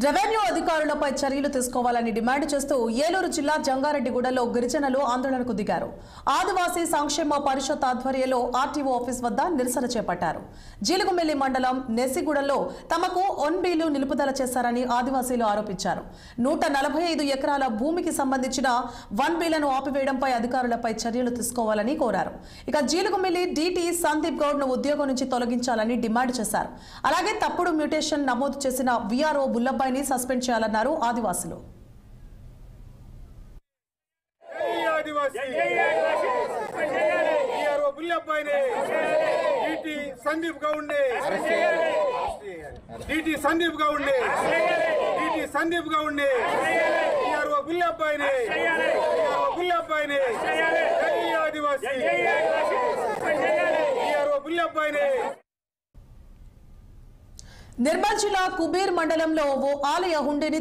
Revenue అధికారులపై చర్యలు తీసుకోవాలని డిమాండ్ చేస్తూ ఏలూరు జిల్లా జంగారెడ్డిగూడలో గిరిజనులు ఆందోళనకు దిగారు. ఆదివాసీ సంక్షేమ పరిషత్ ఆధ్వర్యంలో ఆర్టీఓ ఆఫీస్ వద్ద నిరసన చేపట్టారు. జీలుగుమిల్లి మండలం నెసిగూడలో తమకు ఒన్బీలు నిలుపుదల చేశారని ఆదివాసీలు ఆరోపించారు. 145 ఎకరాల భూమికి సంబంధించిన 1బీలను ఆపివేయడంపై అధికారులపై చర్యలు తీసుకోవాలని కోరారు. ఇక జీలుగుమిల్లి డీటీ సందీప్ గౌడ్ ను ఉద్యోగం నుంచి తొలగించాలని డిమాండ్ చేశారు. అలాగే తప్పుడు మ్యూటేషన్ నమోదు చేసిన వీఆర్ఓ బుల్లబ్బాయిని సస్పెండ్ చేయాలన్నారు ఆదివాసులు. సందీప్ గౌడ్ని నిర్మల్ జిల్లా కుబేర్ మండలంలో ఓ ఆలయ హుండీని